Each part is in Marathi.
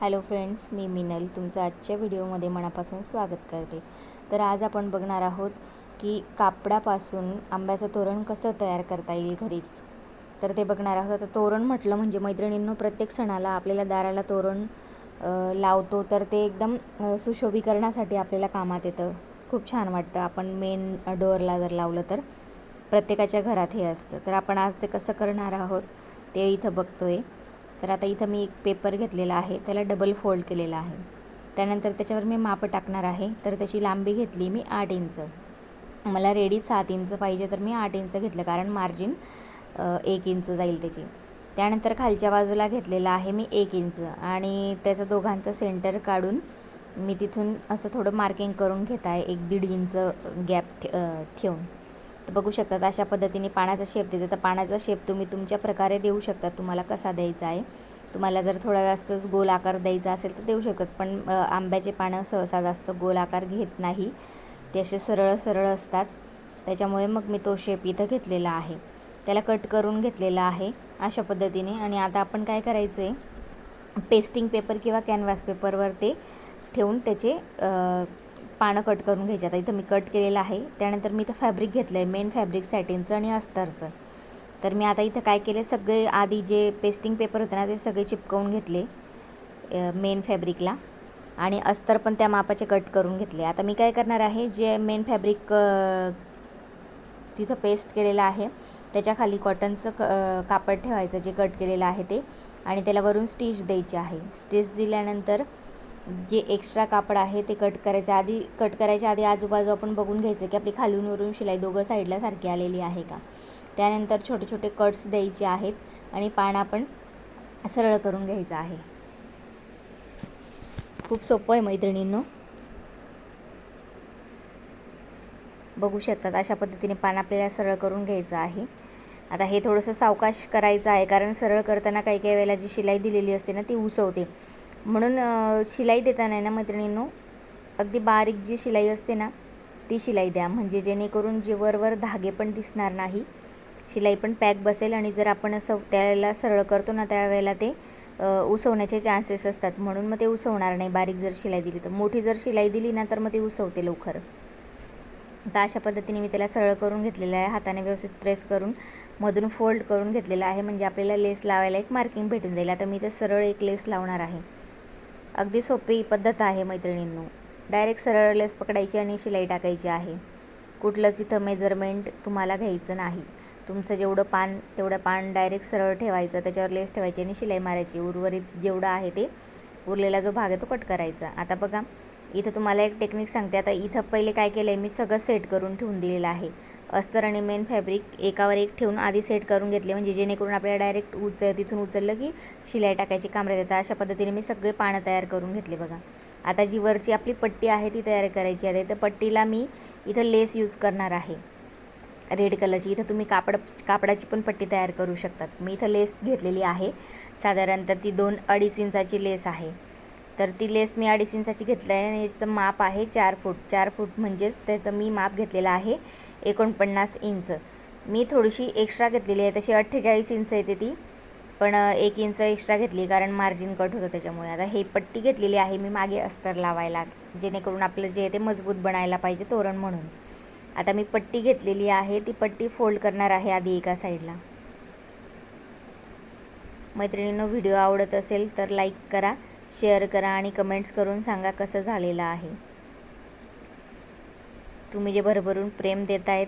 हॅलो फ्रेंड्स, मी मिनल तुमचं आजच्या व्हिडिओमध्ये मनापासून स्वागत करते. तर आज आपण बघणार आहोत की कापडापासून आंब्याचं तोरण कसं तयार करता येईल घरीच. तर ते बघणार आहोत. आता तोरण म्हटलं म्हणजे मैत्रिणींनो, प्रत्येक सणाला आपल्याला दाराला तोरण लावतो, तर ते एकदम सुशोभीकरणासाठी आपल्याला कामात येतं. खूप छान वाटतं. आपण मेन डोअरला जर लावलं तर प्रत्येकाच्या घरात हे असतं. तर आपण आज ते कसं करणार आहोत ते इथं बघतोय. तर आता इथं मी एक पेपर घेतलेला आहे, त्याला डबल फोल्ड केलेला आहे. त्यानंतर त्याच्यावर मी माप टाकणार आहे. तर त्याची लांबी घेतली मी 8 इंच. मला रेडी 7 इंच पाहिजे, तर मी 8 इंच घेतलं, कारण मार्जिन 1 इंच जाईल त्याची. त्यानंतर खालच्या बाजूला घेतलेला आहे मी 1 इंच आणि त्याचं दोघांचं सेंटर काढून मी तिथून असं थोडं मार्किंग करून घेत आहे, 1-1.5 इंच गॅप ठेवून. तर बघू शकतात अशा पद्धतीने पाण्याचा शेप देते. तर पाण्याचा शेप तुम्ही तुमच्या प्रकारे देऊ शकता, तुम्हाला कसा द्यायचा आहे. तुम्हाला जर थोडा जास्तच गोल आकार द्यायचा असेल तर देऊ शकतात, पण आंब्याचे पानं सहसा जास्त गोल आकार घेत नाही, ते असे सरळ सरळ असतात. त्याच्यामुळे मग मी तो शेप इथं घेतलेला आहे. त्याला कट करून घेतलेला आहे अशा पद्धतीने. आणि आता आपण काय करायचं आहे, पेस्टिंग पेपर किंवा कॅनव्हास पेपरवर ते ठेवून त्याचे पानं कट करून घ्यायचे. आता इथं मी कट केलेलं आहे. त्यानंतर मी इथं फॅब्रिक घेतलं आहे, मेन फॅब्रिक सॅटिनचं आणि अस्तरचं. तर मी आता इथं काय केले, सगळे आधी जे पेस्टिंग पेपर होते ना ते सगळे चिपकवून घेतले मेन फॅब्रिकला, आणि अस्तर पण त्या मापाचे कट करून घेतले. आता मी काय करणार आहे, जे मेन फॅब्रिक तिथं पेस्ट केलेलं आहे त्याच्या खाली कॉटनचं कापड ठेवायचं जे कट केलेलं आहे ते, आणि त्याला वरून स्टिच द्यायची आहे. स्टिच दिल्यानंतर जे एक्स्ट्रा कापड आहे ते कट करायच्या आधी आजूबाजू आपण बघून घ्यायचं की आपली खालून वरून शिलाई दोघं साईडला सारखी आलेली आहे का. त्यानंतर छोटे छोटे कट्स द्यायचे आहेत आणि पान आपण सरळ करून घ्यायचं आहे. खूप सोपं आहे मैत्रिणींनो, बघू शकतात अशा पद्धतीने पान आपल्याला सरळ करून घ्यायचं आहे. आता हे थोडंसं सावकाश करायचं आहे, कारण सरळ करताना काही काही वेळेला जी शिलाई दिलेली असते ना ती उसवते. म्हणून शिलाई देताना ना मैत्रिणींनो, अगदी बारीक जी शिलाई असते ना ती शिलाई द्या, म्हणजे जेणेकरून जे वर धागे पण दिसणार नाही, शिलाई पण पॅक बसेल. आणि जर आपण असं त्याला सरळ करतो ना त्यावेळेला ते उसवण्याचे चान्सेस असतात, म्हणून मग ते उसवणार नाही बारीक जर शिलाई दिली तर. मोठी जर शिलाई दिली ना तर मग ते उसवते लवकर. आता अशा पद्धतीने मी त्याला सरळ करून घेतलेलं आहे. हाताने व्यवस्थित प्रेस करून मधून फोल्ड करून घेतलेलं आहे, म्हणजे आपल्याला लेस लावायला एक मार्किंग भेटून जाईल. आता मी इथं सरळ एक लेस लावणार आहे. अगदी सोपी पद्धत आहे मैत्रिणींनो. डायरेक्ट सरळ लेस पकडायची आणि शिलाई टाकायची आहे. कुठलंच इथं मेजरमेंट तुम्हाला घ्यायचं नाही. तुमचं जेवढं पान तेवढं पान डायरेक्ट सरळ ठेवायचं, त्याच्यावर लेस ठेवायची आणि शिलाई मारायची. उर्वरित जेवढं आहे ते उरलेला जो भाग आहे तो कट करायचा. आता बघा इथं तुम्हाला एक टेक्निक सांगते. आता इथं पहिले काय केलं आहे, मी सगळं सेट करून ठेवून दिलेलं आहे. अस्तर आणि मेन फॅब्रिक एकावर एक ठेवून आधी सेट करून घेतले, म्हणजे जेणेकरून आपल्याला डायरेक्ट तिथून उचललं की शिलाई टाकायची काम राहते. अशा पद्धतीने मी सगळे पानं तयार करून घेतले बघा. आता जी वरची आपली पट्टी आहे ती तयार करायची आहे. तर पट्टीला मी इथं लेस यूज करणार आहे रेड कलरची. इथं तुम्ही कापडाची पण पट्टी तयार करू शकतात. मी इथं लेस घेतलेली आहे, साधारणतः ती 2-2.5 इंचाची लेस आहे. तर ती लेस मी 2.5 इंचाची घेतलं आहे आणि याचं माप आहे 4 फूट. 4 फूट म्हणजेच त्याचं मी माप घेतलेलं आहे 49 इंच. मी थोडीशी एक्स्ट्रा घेतलेली आहे, तशी 48 इंच येते ती, पण 1 इंच एक्स्ट्रा घेतली कारण मार्जिन कट होतं त्याच्यामुळे. आता हे पट्टी घेतलेली आहे मी मागे अस्तर लावायला, जेणेकरून आपलं जे आहे ते मजबूत बनायला पाहिजे तोरण म्हणून. आता मी पट्टी घेतलेली आहे, ती पट्टी फोल्ड करणार आहे आधी एका साईडला. मैत्रिणींनो, व्हिडिओ आवडत असेल तर लाईक करा, शेअर करा आणि कमेंट्स करून सांगा कसं झालेलं आहे. तुम्ही जे भरभरून प्रेम देत आहेत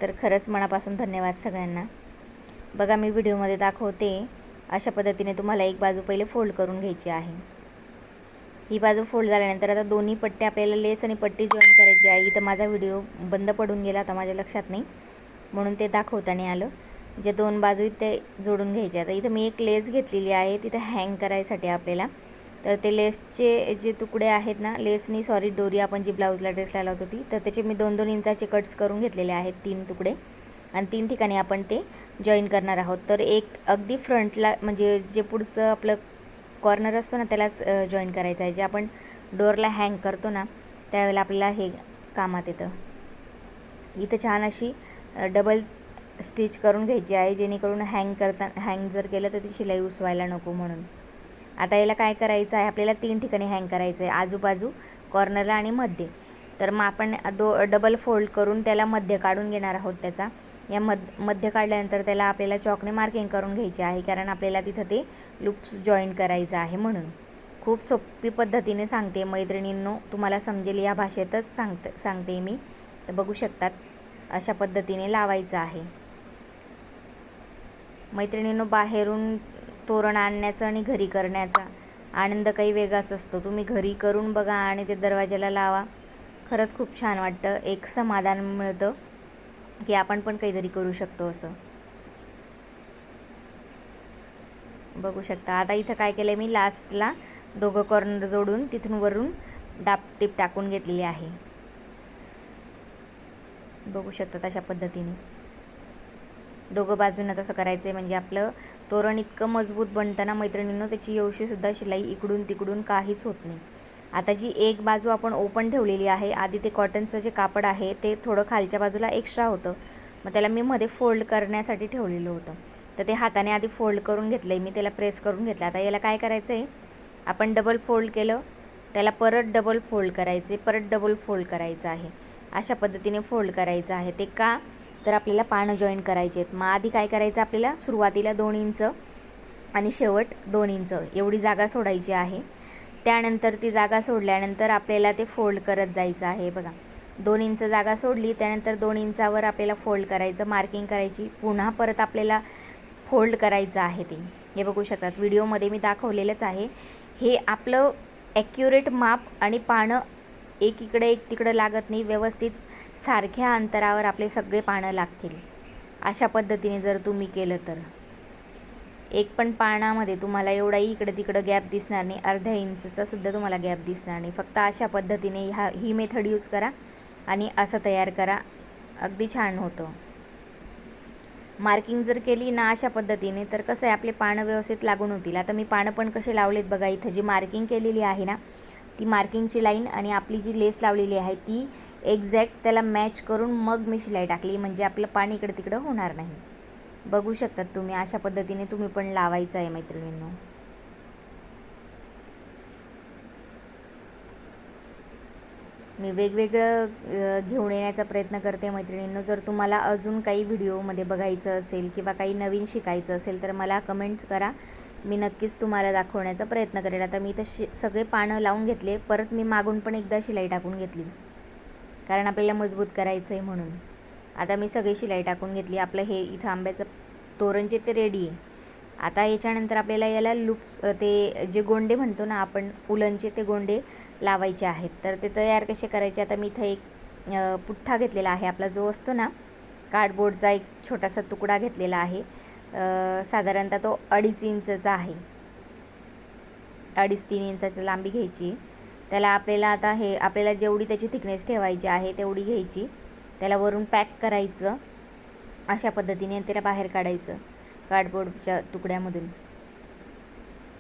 तर खरंच मनापासून धन्यवाद सगळ्यांना. बघा मी व्हिडिओमध्ये दाखवते अशा पद्धतीने तुम्हाला एक बाजू पहिले फोल्ड करून घ्यायची आहे. ही बाजू फोल्ड झाल्यानंतर आता दोन्ही पट्ट्या आपल्याला लेस आणि पट्टी जॉईन करायची आहे. इथं माझा व्हिडिओ बंद पडून गेला, आता माझ्या लक्षात नाही म्हणून ते दाखवता नाही आलं. जे 2 बाजू आहेत ते जोडून घ्यायचे. आता इथं मी एक लेस घेतलेली आहे तिथं हँग करायसाठी आपल्याला. तर ते लेसचे जे तुकडे आहेत ना, दोरी आपण जी ब्लाऊजला ड्रेसला लावतो ती, तर त्याचे मी 2-2 इंचाचे कट्स करून घेतलेले आहेत, 3 तुकडे, आणि 3 ठिकाणी आपण ते जॉईन करणार आहोत. तर एक अगदी फ्रंटला, म्हणजे जे पुढचं आपलं कॉर्नर असतो ना त्यालाच जॉईन करायचं आहे. जे आपण डोअरला हँग करतो ना त्यावेळेला आपल्याला हे कामात येतं. इथं छान अशी डबल स्टिच करून घ्यायची आहे, जेणेकरून हँग जर केलं तर ती शिलाई उसवायला नको म्हणून. आता याला काय करायचं आहे, आपल्याला 3 ठिकाणी हँग करायचं आहे, आजूबाजू, कॉर्नरला आणि मध्ये. तर मग आपण डबल फोल्ड करून त्याला मध्य काढून घेणार आहोत त्याचा. या मध्य काढल्यानंतर त्याला आपल्याला चॉकने मार्किंग करून घ्यायची आहे, कारण आपल्याला तिथं ते लूप्स जॉईन करायचं आहे म्हणून. खूप सोपी पद्धतीने सांगते मैत्रिणींनो, तुम्हाला समजेल या भाषेतच सांगते मी. तर बघू शकतात अशा पद्धतीने लावायचं आहे. मैत्रिणींनो, बाहेरून तोरण आणण्याचा आणि घरी करण्याचा आनंद काही वेगळाच असतो. तुम्ही घरी करून बघा आणि ते दरवाजाला लावा, खरंच खूप छान वाटतं. एक समाधान मिळतं की आपण पण काहीतरी करू शकतो असं. बघू शकता. आता इथं काय केलं मी, लास्टला दोघं कॉर्नर जोडून तिथून वरून टिप टाकून घेतलेली आहे. बघू शकता अशा पद्धतीने दोघं बाजूंना तसं करायचं आहे, म्हणजे आपलं तोरण इतकं मजबूत बनतं ना मैत्रिणींनो, त्याची येवशीसुद्धा शिलाई इकडून तिकडून काहीच होत नाही. आता जी एक बाजू आपण ओपन ठेवलेली आहे, आधी ते कॉटनचं जे कापड आहे ते थोडं खालच्या बाजूला एक्स्ट्रा होतं, मग त्याला मी मध्ये फोल्ड करण्यासाठी ठेवलेलं होतं. तर ते हाताने आधी फोल्ड करून घेतलं आहे मी, त्याला प्रेस करून घेतलं. आता याला काय करायचं आहे, आपण डबल फोल्ड केलं, त्याला परत डबल फोल्ड करायचे, परत डबल फोल्ड करायचं आहे. अशा पद्धतीने फोल्ड करायचं आहे. ते का, तर आपल्याला पानं जॉईन करायचे आहेत. मग आधी काय करायचं, आपल्याला सुरुवातीला 2 इंच आणि शेवट 2 इंच एवढी जागा सोडायची आहे. त्यानंतर ती जागा सोडल्यानंतर आपल्याला ते फोल्ड करत जायचं आहे. बघा, 2 इंच जागा सोडली, त्यानंतर 2 इंचावर आपल्याला फोल्ड करायचं, मार्किंग करायची, पुन्हा परत आपल्याला फोल्ड करायचं आहे. ते हे बघू शकतात, व्हिडिओमध्ये मी दाखवलेलंच आहे. हे आपलं ॲक्युरेट माप आणि पानं एक इकडे एक तिकडं लागत नाही, व्यवस्थित सारख्या अंतरावर आपले सगळे पानं लागतील. अशा पद्धतीने जर तुम्ही केलं तर एक पण पानामध्ये तुम्हाला एवढाही इकडे तिकडं गॅप दिसणार नाही, अर्ध्या इंचचा सुद्धा तुम्हाला गॅप दिसणार नाही. फक्त अशा पद्धतीने ही मेथड यूज करा आणि असं तयार करा, अगदी छान होतं. मार्किंग जर केली ना अशा पद्धतीने, तर कसं आहे, आपले पानं व्यवस्थित लागून होतील. आता मी पानं पण कसे लावलेत बघा, इथं जी मार्किंग केलेली आहे ना, ती मार्किंगची लाईन आणि आपली जी लेस लावलेली आहे ती एक्झॅक्ट त्याला मॅच करून मग मी शिलाई टाकली, म्हणजे आपलं पाणी इकडं तिकडं होणार नाही. बघू शकतात तुम्ही, अशा पद्धतीने तुम्ही पण लावायचं आहे मैत्रिणींनो. मी वेगवेगळं घेऊन येण्याचा प्रयत्न करते मैत्रिणींनो. जर तुम्हाला अजून काही व्हिडिओमध्ये बघायचं असेल किंवा काही नवीन शिकायचं असेल तर मला कमेंट करा, मी नक्कीच तुम्हाला दाखवण्याचा प्रयत्न करेल. आता मी इथं सगळे पानं लावून घेतले, परत मी मागून पण एकदा शिलाई टाकून घेतली, कारण आपल्याला मजबूत करायचं आहे म्हणून. आता मी सगळी शिलाई टाकून घेतली. आपलं हे इथं आंब्याचं तोरणचे ते रेडी आहे. आता याच्यानंतर आपल्याला याला लूप्स, ते जे गोंडे म्हणतो ना आपण उलनचे, ते गोंडे लावायचे आहेत. तर ते तयार कसे करायचे, आता मी इथं एक पुठ्ठा घेतलेला आहे, आपला जो असतो ना कार्डबोर्डचा, एक छोटासा तुकडा घेतलेला आहे. साधारणतः तो 2.5 इंचचा आहे, 2.5-3 इंचाची लांबी घ्यायची. त्याला आपल्याला जेवढी त्याची थिकनेस ठेवायची आहे तेवढी घ्यायची. त्याला वरून पॅक करायचं अशा पद्धतीने, त्याला बाहेर काढायचं कार्डबोर्डच्या तुकड्यामधून.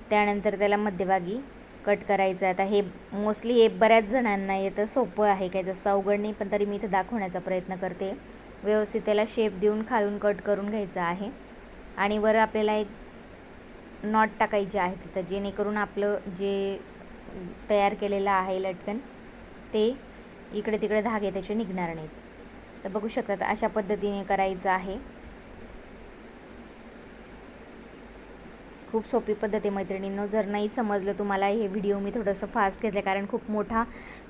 त्यानंतर त्याला मध्यभागी कट करायचं. आता हे मोस्टली हे बऱ्याच जणांना येतं, सोपं आहे, काही जास्त अवघड नाही, पण तरी मी इथं दाखवण्याचा प्रयत्न करते. व्यवस्थित त्याला शेप देऊन खालून कट करून घ्यायचं आहे आणि वर आपल्याला एक नॉट टाकायची आहे तिथं, जेणेकरून आपलं जे तयार केलेलं आहे लटकन ते इकडे तिकडे धागे त्याचे निघणार नाहीत. तर बघू शकतात अशा पद्धतीने करायचं आहे. खूप सोपी पद्धत आहे मैत्रिणींनो. जर नाही समजलं तुम्हाला, हे व्हिडिओ मी थोडंसं फास्ट घेतलं कारण खूप मोठा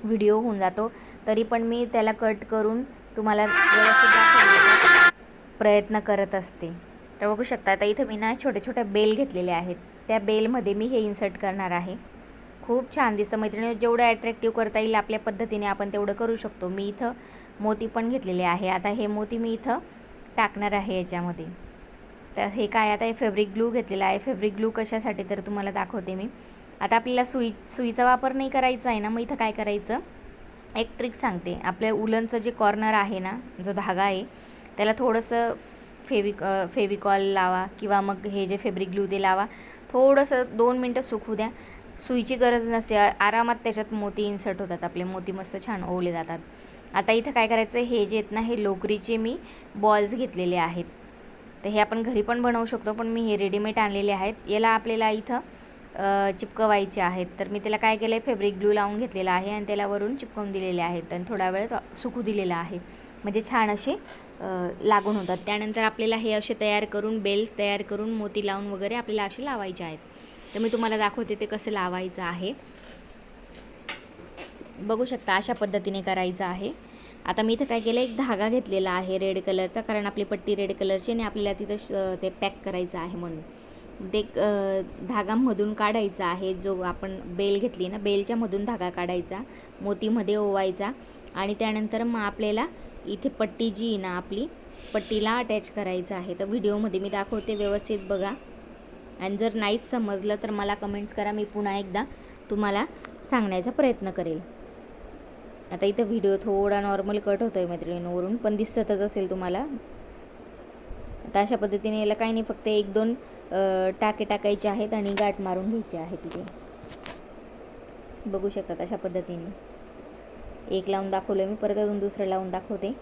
व्हिडिओ होऊन जातो, तरी पण मी त्याला कट करून तुम्हाला व्यवस्थित दाखवण्याचा प्रयत्न करत असते. तर बघू शकता, आता इथं मी ना छोटे छोटे बेल घेतलेले आहेत, त्या बेलमध्ये मी हे इन्सर्ट करणार आहे. खूप छान दिसतं मैत्रिणी, जेवढं ॲट्रॅक्टिव्ह करता येईल आपल्या पद्धतीने आपण तेवढं करू शकतो. मी इथं मोती पण घेतलेले आहे. आता हे मोती मी इथं टाकणार आहे याच्यामध्ये. तर हे काय, आता हे फॅब्रिक ग्लू घेतलेला आहे. फॅब्रिक ग्लू कशासाठी तर तुम्हाला दाखवते मी. आता आपल्याला सुईचा वापर नाही करायचा आहे ना, मग इथं काय करायचं, एक ट्रिक सांगते. आपल्या उलनचं जे कॉर्नर आहे ना, जो धागा आहे, त्याला थोडंसं फेविकॉल लावा किंवा मग हे जे फॅब्रिक ग्लू ते लावा. थोडंसं 2 मिनटं सुकू द्या. सुईची गरज नसते, आरामात त्याच्यात मोती इन्सर्ट होतात, आपले मोती मस्त छान ओवले जातात. आता इथं काय करायचं, हे जे आहेत ना, हे लोकरीचे मी बॉल्स घेतलेले आहेत. तर हे आपण घरी पण बनवू शकतो, पण मी हे रेडीमेड आणलेले आहेत. याला आपल्याला इथं चिपकवायचे आहेत. तर मी त्याला काय केलं आहे, फॅब्रिक ग्लू लावून घेतलेला आहे आणि त्याला वरून चिपकवून दिलेले आहेत आणि थोडा वेळ सुकू दिलेला आहे, म्हणजे छान असे लागून होतात. त्यानंतर आपल्याला हे असे तयार करून, बेल्स तयार करून मोती लावून वगैरे आपल्याला असे लावायचे आहेत. तर मी तुम्हाला दाखवते ते कसं लावायचं आहे. बघू शकता अशा पद्धतीने करायचं आहे. आता मी इथं काय केलं, एक धागा घेतलेला आहे रेड कलरचा, कारण आपली पट्टी रेड कलरची आणि आपल्याला तिथं ते पॅक करायचं आहे म्हणून. ते धागामधून काढायचा आहे, जो आपण बेल घेतली ना, बेलच्या मधून धागा काढायचा, मोतीमध्ये ओवायचा आणि त्यानंतर मग आपल्याला इथे पट्टी जी आहे ना आपली, पट्टीला अटॅच करायचं आहे. तर व्हिडिओमध्ये मी दाखवते, व्यवस्थित बघा. आणि जर नाहीच समजलं तर मला कमेंट्स करा, मी पुन्हा एकदा तुम्हाला सांगण्याचा प्रयत्न करेल. आता इथं व्हिडिओ थोडा नॉर्मल कट होतो आहे मैत्रिणींवरून, पण दिसतच असेल तुम्हाला. आता अशा पद्धतीने याला काही नाही, फक्त 1-2 टाके टाकायचे आहेत आणि गाठ मारून घ्यायचे आहे तिथे. बघू शकतात अशा पद्धतीने एक लावून दाखवलं मी, परत अजून दुसरं लावून दाखवते.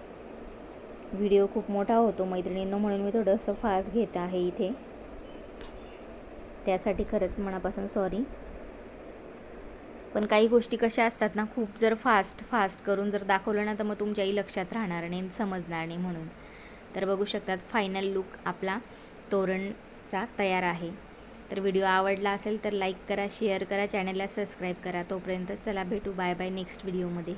व्हिडिओ खूप मोठा होतो मैत्रिणींनो, म्हणून मी थोडंसं फास्ट घेत आहे इथे, त्यासाठी खरंच मनापासून सॉरी. पण काही गोष्टी कशा असतात ना, खूप जर फास्ट करून जर दाखवलं ना, तर मग तुमच्याही लक्षात राहणार नाही, समजणार नाही म्हणून. तर बघू शकतात फायनल लुक आपला तोरणचा तयार आहे. तर व्हिडिओ आवडला असेल तर लाईक करा, शेअर करा, चॅनलला सबस्क्राईब करा. तोपर्यंत चला भेटू, बाय बाय नेक्स्ट व्हिडिओमध्ये.